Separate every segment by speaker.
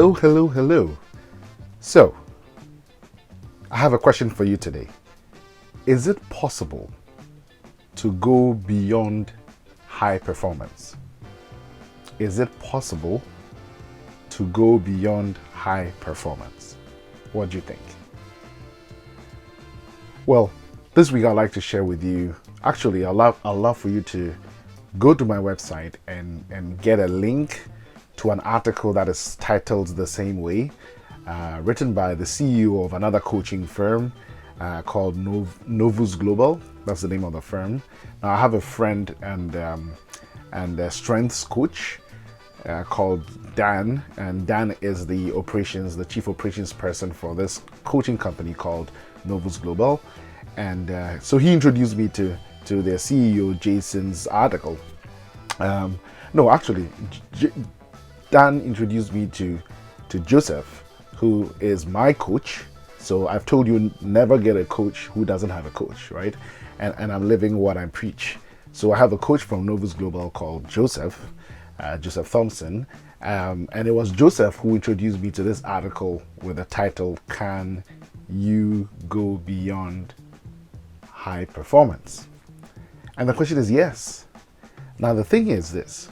Speaker 1: Hello, hello, hello. So, I have a question for you today. Is it possible to go beyond high performance? Is it possible to go beyond high performance? What do you think? Well, this week I'd like to share with you, actually, I'd love for you to go to my website and get a link to an article that is titled the same way, written by the CEO of another coaching firm called Novus Global. That's the name of the firm. Now, I have a friend and a strengths coach called Dan, and Dan is the chief operations person for this coaching company called Novus Global. And so he introduced me to their CEO Jason's article. Dan introduced me to Joseph, who is my coach. So I've told you, never get a coach who doesn't have a coach, right? And I'm living what I preach. So I have a coach from Novus Global called Joseph Thompson. And it was Joseph who introduced me to this article with the title, Can You Go Beyond High Performance? And the question is yes. Now the thing is this.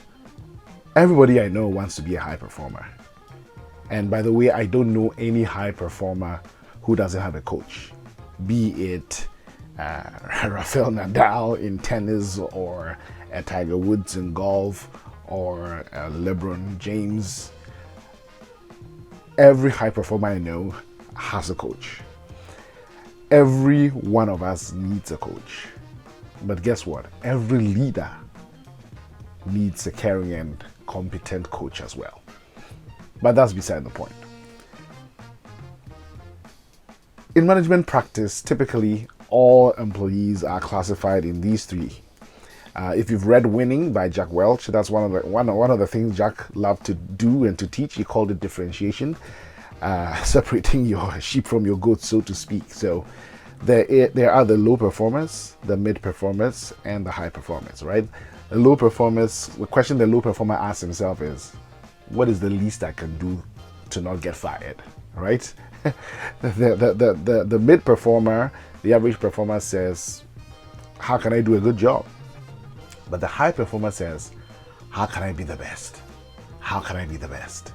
Speaker 1: Everybody I know wants to be a high performer. And by the way, I don't know any high performer who doesn't have a coach. Be it Rafael Nadal in tennis, or Tiger Woods in golf, or LeBron James. Every high performer I know has a coach. Every one of us needs a coach. But guess what? Every leader needs a caring and competent coach as well. But that's beside the point. In management practice, typically all employees are classified in these three. If you've read Winning by Jack Welch, that's one of the things Jack loved to do and to teach. He called it differentiation, separating your sheep from your goats, so to speak. So there are the low performers, the mid performers, and the high performers, right? The low performers, the question the low performer asks himself is, what is the least I can do to not get fired, right? The mid performer, the average performer says, how can I do a good job? But the high performer says, how can I be the best? How can I be the best?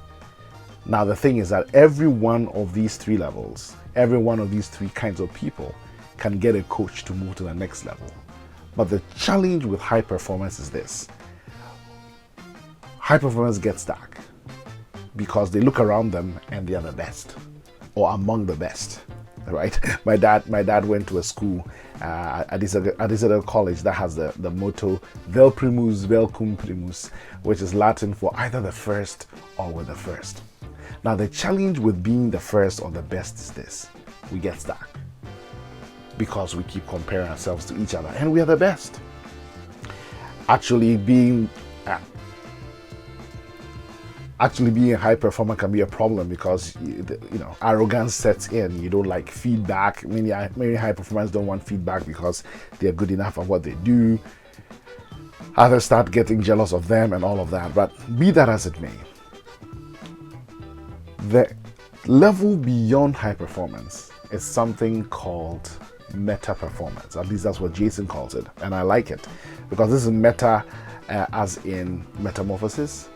Speaker 1: Now the thing is that every one of these three levels, every one of these three kinds of people can get a coach to move to the next level. But the challenge with high performance is this. High performance get stuck because they look around them and they are the best, or among the best, right? My dad went to a school at this other college that has the motto Vel Primus, Vel Cum Primus, which is Latin for either the first or with the first. Now the challenge with being the first or the best is this. We get stuck because we keep comparing ourselves to each other, and we are the best. Actually being a high performer can be a problem because arrogance sets in. You don't like feedback. Many high performers don't want feedback because they're good enough at what they do. Others start getting jealous of them and all of that. But be that as it may, the level beyond high performance is something called meta performance. At least that's what Jason calls it, and I like it because this is meta as in metamorphosis.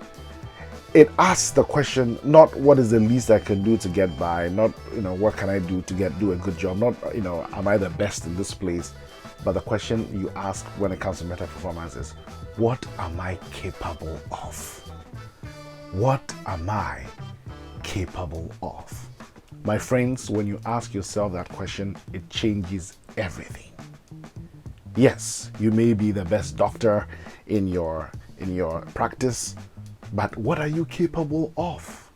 Speaker 1: It asks the question, not what is the least I can do to get by, not what can I do to do a good job, not am I the best in this place, but the question you ask when it comes to meta performance is, what am I capable of? What am I capable of? My friends, when you ask yourself that question, it changes everything. Yes, you may be the best doctor in your practice, but what are you capable of?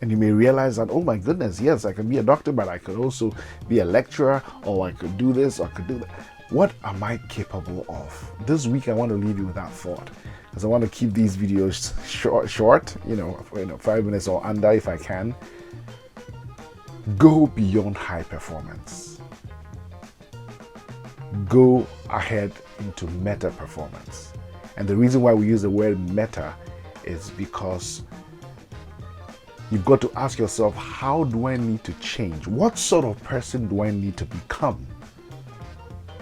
Speaker 1: And you may realize that, oh my goodness, yes, I can be a doctor, but I could also be a lecturer, or I could do this, or I could do that. What am I capable of? This week I want to leave you with that thought, because I want to keep these videos short, 5 minutes or under if I can. Go beyond high performance. Go ahead into meta performance. And the reason why we use the word meta is because You've got to ask yourself, how do I need to change? What sort of person do I need to become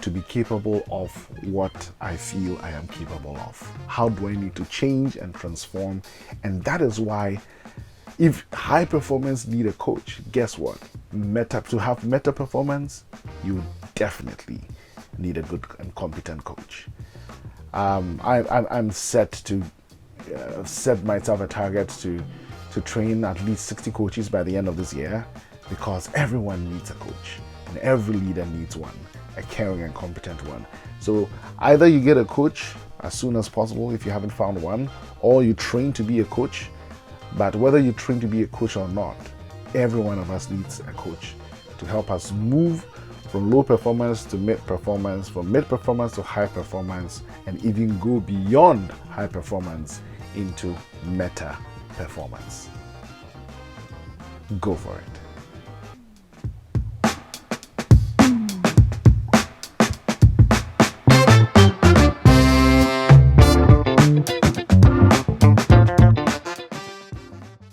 Speaker 1: to be capable of what I feel I am capable of? How do I need to change and transform? And that is why, if high performance need a coach, guess what? To have meta performance, you definitely need a good and competent coach. I'm set to set myself a target to train at least 60 coaches by the end of this year, because everyone needs a coach and every leader needs one, a caring and competent one. So either you get a coach as soon as possible if you haven't found one, or you train to be a coach. But whether you train to be a coach or not, every one of us needs a coach to help us move from low performance to mid performance, from mid performance to high performance, and even go beyond high performance into meta performance. Go for it.